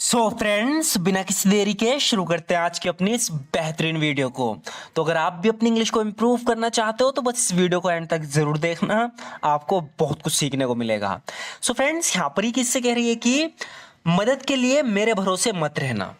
So friends, बिना किसी देरी के शुरू करते हैं आज की अपनी इस बेहतरीन वीडियो को। तो अगर आप भी अपनी इंग्लिश को इम्प्रूव करना चाहते हो तो बस इस वीडियो को एंड तक जरूर देखना, आपको बहुत कुछ सीखने को मिलेगा। सो फ्रेंड्स, यहाँ पर ही किससे कह रही है कि मदद के लिए मेरे भरोसे मत रहना।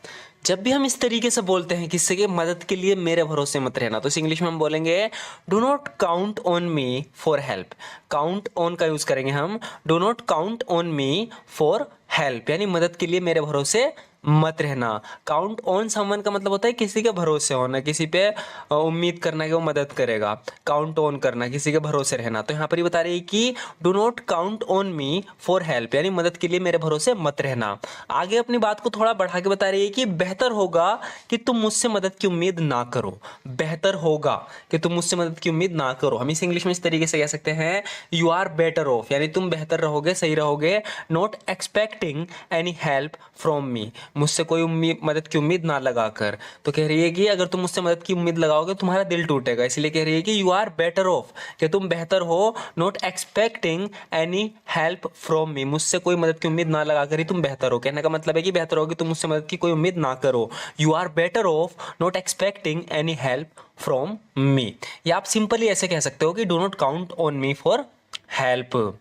जब भी हम इस तरीके से बोलते हैं किससे कि मदद के लिए मेरे भरोसे मत रहना, तो इस इंग्लिश में हम बोलेंगे do not count on me for help. Count on का यूज करेंगे हम, do not count on me for help, यानी मदद के लिए मेरे भरोसे मत रहना। काउंट ऑन समवन का मतलब होता है किसी के भरोसे होना, किसी पे उम्मीद करना कि वो मदद करेगा। काउंट ऑन करना, किसी के भरोसे रहना। तो यहाँ पर ये बता रही है कि do not count on me for help, यानी मदद के लिए मेरे भरोसे मत रहना। आगे अपनी बात को थोड़ा बढ़ा के बता रही है कि बेहतर होगा कि तुम मुझसे मदद की उम्मीद ना करो। बेहतर होगा कि तुम मुझसे मदद की उम्मीद ना करो। हम इस इंग्लिश में इस तरीके से कह सकते हैं यू आर बेटर ऑफ, यानी तुम बेहतर रहोगे, सही रहोगे। Not expecting any help from मी, मुझसे कोई उम्मीद, मदद की उम्मीद ना लगाकर। तो कह रही है कि अगर तुम मुझसे मदद की उम्मीद लगाओगे तुम्हारा दिल टूटेगा, इसलिए कह रही है कि यू आर बेटर ऑफ, कि तुम बेहतर हो। Not expecting any help from मी, मुझसे कोई मदद की उम्मीद ना लगाकर ही तुम बेहतर हो। कहने का मतलब है कि बेहतर हो कि तुम मुझसे मदद की कोई उम्मीद ना करो। You are better off not expecting any help from me. या आप सिंपली ऐसे कह सकते हो कि do not count on me for help.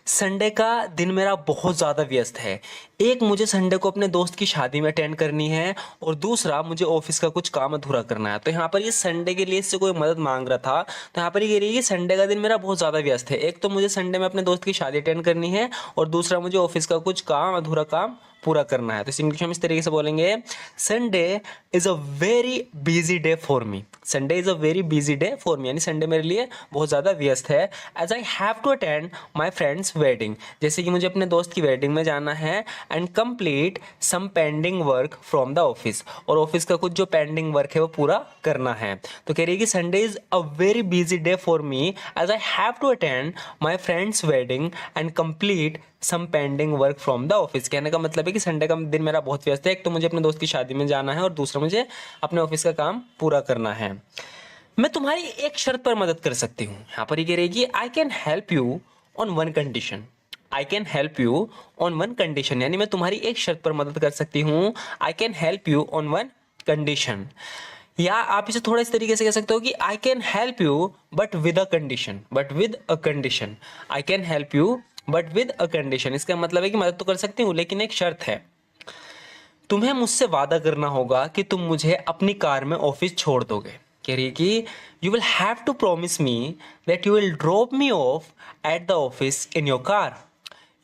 Sunday का दिन मेरा बहुत ज़्यादा व्यस्त है। एक, मुझे संडे को अपने दोस्त की शादी में अटेंड करनी है, और दूसरा, मुझे ऑफिस का कुछ काम अधूरा करना है। तो यहाँ पर ये संडे के लिए इससे कोई मदद मांग रहा था, तो यहाँ पर ये कह रही है कि संडे का दिन मेरा बहुत ज़्यादा व्यस्त है। एक तो मुझे संडे में अपने दोस्त की शादी अटेंड करनी है, और दूसरा मुझे ऑफिस का कुछ काम, अधूरा काम पूरा करना है। तो इस इंग्लिश में इस तरीके से बोलेंगे Sunday is a very busy day for me. Sunday is a very busy day for me, यानी संडे मेरे लिए बहुत ज़्यादा व्यस्त है। As I have to attend my friends wedding, जैसे कि मुझे अपने दोस्त की वेडिंग में जाना है। And complete some pending work from the office, और ऑफिस का कुछ जो पेंडिंग वर्क है वो पूरा करना है। तो कह रही है कि Sunday is a very busy day for me as I have to attend my friends wedding and complete some pending work from the office. कहने का मतलब है कि संडे का दिन मेरा बहुत व्यस्त है। एक तो मुझे अपने दोस्त की शादी में जाना है, और दूसरा मुझे अपने ऑफिस का काम पूरा करना है। मैं तुम्हारी एक शर्त पर मदद कर सकती हूँ। यहाँ पर ये कह रही है कि I can help you on one condition. I can help you on one condition, यानी मैं तुम्हारी एक शर्त पर मदद कर सकती हूँ। I can help you on one condition. या आप इसे थोड़ा इस तरीके से कह सकते हो कि I can help you but with a condition. But with a condition, I can help you but with a condition. इसका मतलब है कि मदद तो कर सकती हूँ लेकिन एक शर्त है। तुम्हें मुझसे वादा करना होगा कि तुम मुझे अपनी कार में ऑफिस छोड़ दोगे। कह रही है कि you will have to promise me that you will drop me off at the office in your car.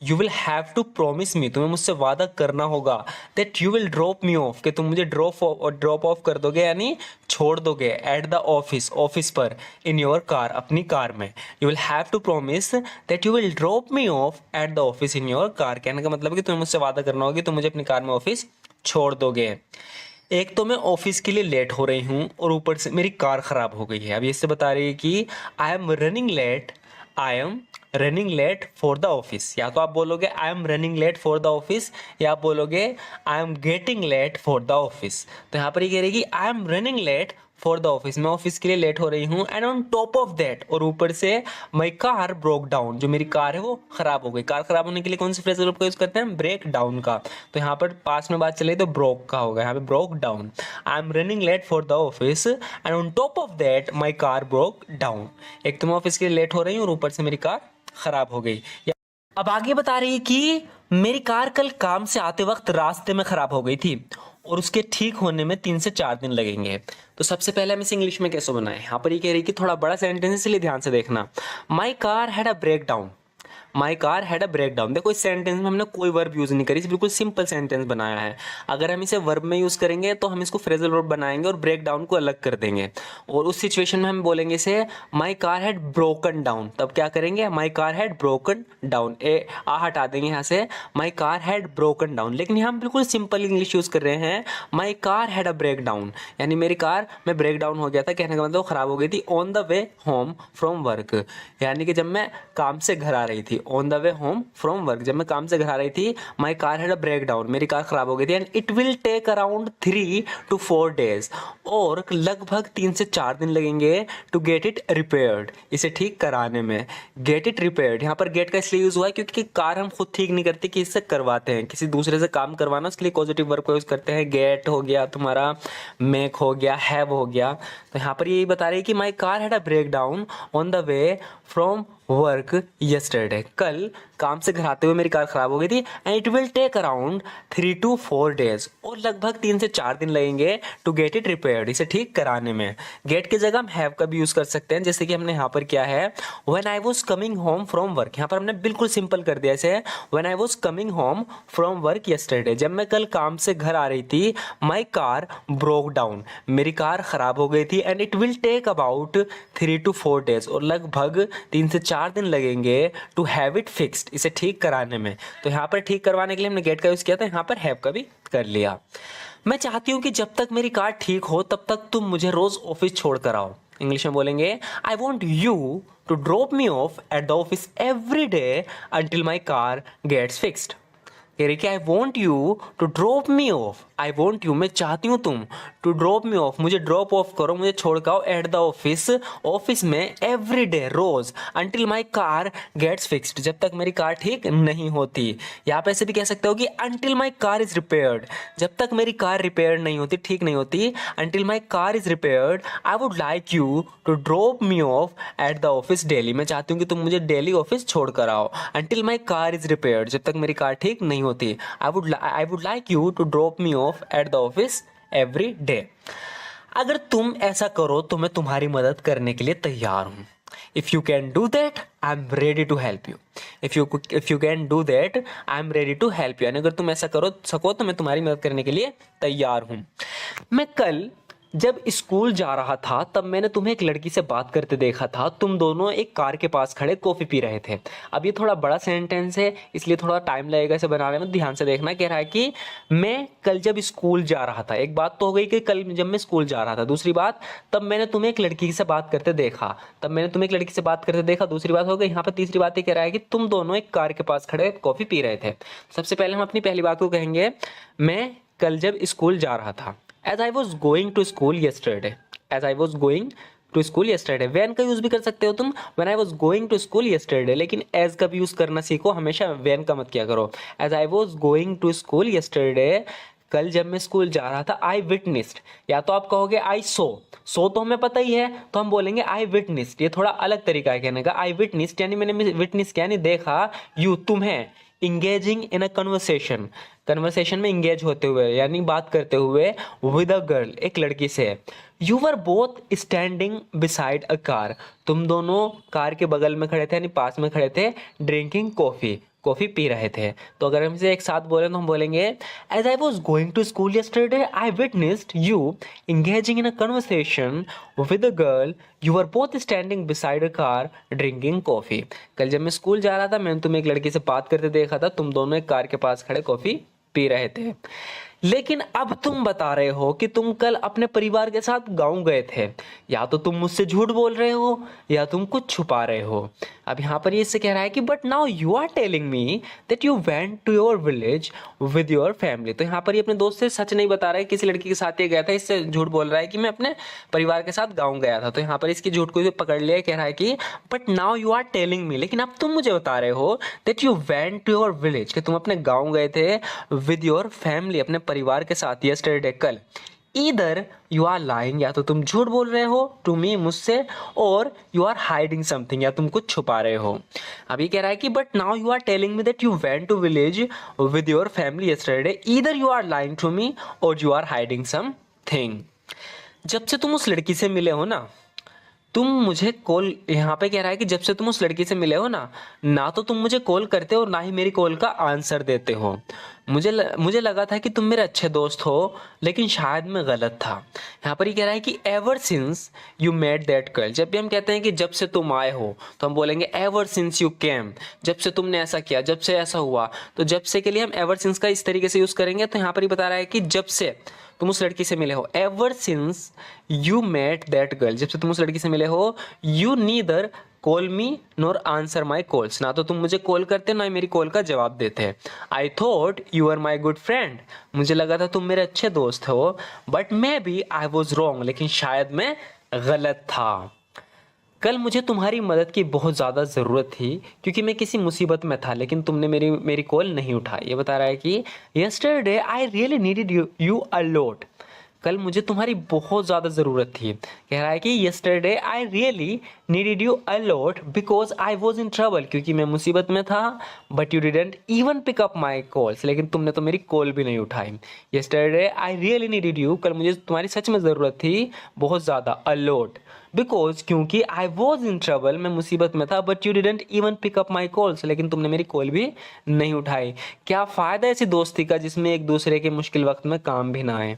You will have to promise me, तुम्हें मुझसे वादा करना होगा that you will drop me off, कि तुम मुझे ड्रॉप ऑफ कर दोगे, यानी छोड़ दोगे एट द ऑफिस, ऑफिस पर, इन योर कार, अपनी कार में। You will have to promise that you will drop me off at the office in your car. कहने का मतलब है कि तुम्हें मुझसे वादा करना होगा कि तुम मुझे अपनी कार में ऑफिस छोड़ दोगे। एक तो मैं ऑफिस के लिए लेट हो रही हूँ, और ऊपर से मेरी कार खराब हो गई है। अब इससे बता रही है कि I am running late, I am running late for the office. या तो आप बोलोगे I am running late for the office, या आप बोलोगे I am getting late for the office. तो यहाँ पर ये कह रही है कि I am running late for the office, मैं ऑफिस के लिए लेट हो रही हूँ। And on top of that, और ऊपर से माई कार ब्रोक डाउन, जो मेरी कार है वो खराब हो गई। कार खराब होने के लिए कौन से फ्रेजल वर्ब का यूज करते हैं? ब्रेक डाउन का। तो यहाँ पर पास में बात चले तो ब्रोक का होगा, यहाँ पे broke down. I am running late for the office and on top of that my car broke down. एक तो मैं ऑफिस के लिए लेट हो रही हूँ, और ऊपर से मेरी कार खराब हो गई। अब आगे बता रही है कि मेरी कार कल काम से आते वक्त रास्ते में खराब हो गई थी, और उसके ठीक होने में 3 से 4 दिन लगेंगे। तो सबसे पहले हम इसे इंग्लिश में कैसे बनाएं? यहाँ पर ये कह रही है कि थोड़ा बड़ा सेंटेंस है, इसलिए ध्यान से देखना। My car had a breakdown, my car had a breakdown. देखो, इस सेंटेंस में हमने कोई वर्ब यूज नहीं करी, बिल्कुल सिंपल सेंटेंस बनाया है। अगर हम इसे वर्ब में यूज करेंगे तो हम इसको फ्रेजल वर्ब बनाएंगे और ब्रेक डाउन को अलग कर देंगे, और उस सिचुएशन में हम बोलेंगे इसे my car had broken down. तब क्या करेंगे? My car had broken down, ए आ हटा देंगे यहाँ से, my car had broken down. लेकिन यहाँ हम बिल्कुल सिंपल इंग्लिश यूज कर रहे हैं, my car had a breakdown, यानी मेरी कार में ब्रेक डाउन हो गया था। कहने का मतलब खराब हो गई थी on the way home from work, यानी कि जब मैं काम से घर आ रही थी। On the way home from work, जब मैं काम से घर आ रही थी, my car had a breakdown, मेरी कार खराब हो गई थी, and it will take around 3 to 4 days, और लगभग 3 से 4 दिन लगेंगे टू गेट इट रिपेयर्ड, इसे ठीक कराने में। गेट इट रिपेयर्ड, यहाँ पर गेट का इसलिए यूज हुआ है क्योंकि कार हम खुद ठीक नहीं करते, किसी से करवाते हैं, किसी दूसरे से काम करवाना, उसके लिए पॉजिटिव वर्ब को यूज करते हैं। गेट हो गया तुम्हारा, मेक हो गया, हैव हो गया। तो यहाँ पर यही बता रही है कि my car had a breakdown on the way from work yesterday, कल काम से घर आते हुए मेरी कार खराब हो गई थी, and it will take around 3 to 4 days, और लगभग 3 से 4 दिन लगेंगे टू गेट इट रिपेयर्ड, इसे ठीक कराने में। गेट की जगह हम हैव का भी यूज कर सकते हैं, जैसे कि हमने यहाँ पर किया है when I was coming home from work, यहाँ पर हमने बिल्कुल सिंपल कर दिया इसे, when I was coming home from work yesterday, जब मैं कल काम से घर आ रही थी, माई कार ब्रोक डाउन, मेरी कार खराब हो गई थी, and it will take about 3 to 4 days, और लगभग 3 से 4 दिन लगेंगे टू हैव इट फिक्स्ड, इसे ठीक कराने में। तो यहाँ पर ठीक करवाने के लिए हमने गेट का यूज किया था, यहाँ पर हैव का भी कर लिया। मैं चाहती हूँ कि जब तक मेरी कार ठीक हो तब तक तुम मुझे रोज ऑफिस छोड़ कर आओ। इंग्लिश में बोलेंगे I want you to drop me off at the office every day until my car gets fixed. कह रही कि I want you to drop me off, I want you मैं चाहती हूँ तुम, टू ड्रॉप मी ऑफ मुझे drop off करो, मुझे छोड़ कर आओ, एट द ऑफिस ऑफिस में, एवरी डे रोज, until my car gets fixed जब तक मेरी कार ठीक नहीं होती। यहाँ पे ऐसे भी कह सकते हो कि until my car is repaired, जब तक मेरी कार रिपेयर नहीं होती, ठीक नहीं होती, until my car is repaired I would like you to drop me off at the office daily, मैं चाहती हूँ कि तुम मुझे डेली ऑफिस छोड़ कर आओ। Until my car is repaired जब तक मेरी कार ठीक नहीं होती, I would like you to drop me off at the office every day. अगर तुम ऐसा करो तो मैं तुम्हारी मदद करने के लिए तैयार हूं। If you can do that I am ready to help you, if you can do that I am ready to help you, यानी अगर तुम ऐसा करो सको तो मैं तुम्हारी मदद करने के लिए तैयार हूं। मैं कल जब स्कूल जा रहा था तब मैंने तुम्हें एक लड़की से बात करते देखा था, तुम दोनों एक कार के पास खड़े कॉफी पी रहे थे। अब ये थोड़ा बड़ा सेंटेंस है इसलिए थोड़ा टाइम लगेगा इसे बनाने में, ध्यान से देखना। कह रहा है कि मैं कल जब स्कूल जा रहा था, एक बात तो हो गई कि कल जब मैं स्कूल जा रहा था, दूसरी बात तब मैंने तुम्हें एक लड़की से बात करते देखा, तब मैंने तुम्हें एक लड़की से बात करते देखा, दूसरी बात हो गई। यहाँ पर तीसरी बात ये कह रहा है कि तुम दोनों एक कार के पास खड़े कॉफी पी रहे थे। सबसे पहले हम अपनी पहली बात को कहेंगे, मैं कल जब स्कूल जा रहा था। As I was going to school yesterday, as I was going to school yesterday, when का यूज भी कर सकते हो तुम, when I was going to school yesterday, लेकिन as का भी यूज करना सीखो, हमेशा when का मत किया करो। as I was going to school yesterday, कल जब मैं स्कूल जा रहा था, I witnessed, या तो आप कहोगे I saw तो हमें पता ही है तो हम बोलेंगे I witnessed, ये थोड़ा अलग तरीका है कहने का। I witnessed यानी मैंने विटनेस किया यानी देखा, you तुम्हें, engaging in a conversation, conversation में इंगेज होते हुए यानी बात करते हुए, विद अ गर्ल, एक लड़की से। You were both standing beside a car, तुम दोनों कार के बगल में खड़े थे यानी पास में खड़े थे, ड्रिंकिंग कॉफी, कॉफी पी रहे थे। तो अगर हम इसे एक साथ बोलें तो हम बोलेंगे as I was going to school yesterday I witnessed you engaging in a conversation with a girl, you are both standing beside a car drinking coffee. कल जब मैं स्कूल जा रहा था मैंने तुम्हें एक लड़की से बात करते देखा था, तुम दोनों एक कार के पास खड़े कॉफी पी रहे थे। लेकिन अब तुम बता रहे हो कि तुम कल अपने परिवार के साथ गांव गए थे, या तो तुम मुझसे झूठ बोल रहे हो या तुम कुछ छुपा रहे हो। अब यहाँ पर ये इससे कह रहा है कि but now you are telling me that you went to your village with your family. तो यहाँ पर ये अपने दोस्त से सच नहीं बता रहा है, किसी लड़की के साथ ये गया था, इससे झूठ बोल रहा है कि मैं अपने परिवार के साथ गाँव गया था। तो यहाँ पर इसकी झूठ को पकड़ लिया, कह रहा है कि but now you are telling me, लेकिन अब तुम मुझे बता रहे हो that you went to your village, कि तुम अपने गाँव गए थे, विद योर फैमिली, अपने परिवार के साथ, यस्टरडे कल। ईदर यू आर लाइंग, या तो तुम झूठ बोल रहे हो टू मी, मुझसे, और यू आर हाइडिंग समथिंग, या तुम कुछ छुपा रहे हो। अब ये कह रहा है कि but now you are telling me that you went to village with your family yesterday, either you are lying to me और यू आर हाइडिंग समथिंग। जब से तुम उस लड़की से मिले हो ना, तुम मुझे कॉल, यहाँ पे कह रहा है कि जब से तुम उस लड़की से मिले हो ना तो तुम मुझे कॉल करते हो ना ही मेरी कॉल का आंसर देते हो। मुझे लगा था कि तुम मेरे अच्छे दोस्त हो, लेकिन शायद मैं गलत था। यहाँ पर ये कह रहा है कि ever since you met that girl, जब भी हम कहते हैं कि जब से तुम आए हो तो हम बोलेंगे एवर सिंस यू केम, जब से तुमने ऐसा किया, जब से ऐसा हुआ। तो जब से के लिए हम एवर सिंस का इस तरीके से यूज करेंगे। तो यहाँ पर ये बता रहा है कि जब से तुम उस लड़की से मिले हो, ever since you met that girl, जब से तुम उस लड़की से मिले हो, you neither call me nor answer my calls, ना तो तुम मुझे कॉल करते ना ही मेरी कॉल का जवाब देते। I thought you are my good friend, मुझे लगा था तुम मेरे अच्छे दोस्त हो। But maybe I was wrong, लेकिन शायद मैं गलत था। कल मुझे तुम्हारी मदद की बहुत ज़्यादा ज़रूरत थी क्योंकि मैं किसी मुसीबत में था, लेकिन तुमने मेरी कॉल नहीं उठाई। ये बता रहा है कि yesterday I really needed you a lot, कल मुझे तुम्हारी बहुत ज़्यादा ज़रूरत थी। कह रहा है कि yesterday I really needed you a lot because I was in trouble, क्योंकि मैं मुसीबत में था। But you didn't even pick up my calls, लेकिन तुमने तो मेरी कॉल भी नहीं उठाई। Yesterday I really needed you, कल मुझे तुम्हारी सच में ज़रूरत थी बहुत ज़्यादा, अ लॉट, बिकॉज क्योंकि आई वॉज इन ट्रबल, मैं मुसीबत में था। But you didn't even pick up my calls, लेकिन तुमने मेरी कॉल भी नहीं उठाई। क्या फ़ायदा ऐसी दोस्ती का जिसमें एक दूसरे के मुश्किल वक्त में काम भी ना आए।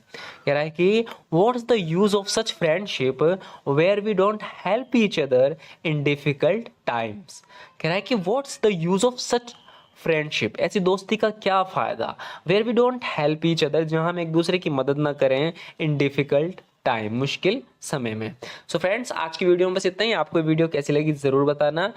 कह रहा है कि what's the use of such friendship where we don't help each other in difficult times. कह रहा है कि what's the use of such friendship, ऐसी दोस्ती का क्या फ़ायदा, where we don't help each other, जहाँ हम एक दूसरे की मदद ना करें, इन डिफिकल्ट टाइम, मुश्किल समय में। सो फ्रेंड्स, आज की वीडियो में बस इतना ही। आपको वीडियो कैसी लगी ज़रूर बताना।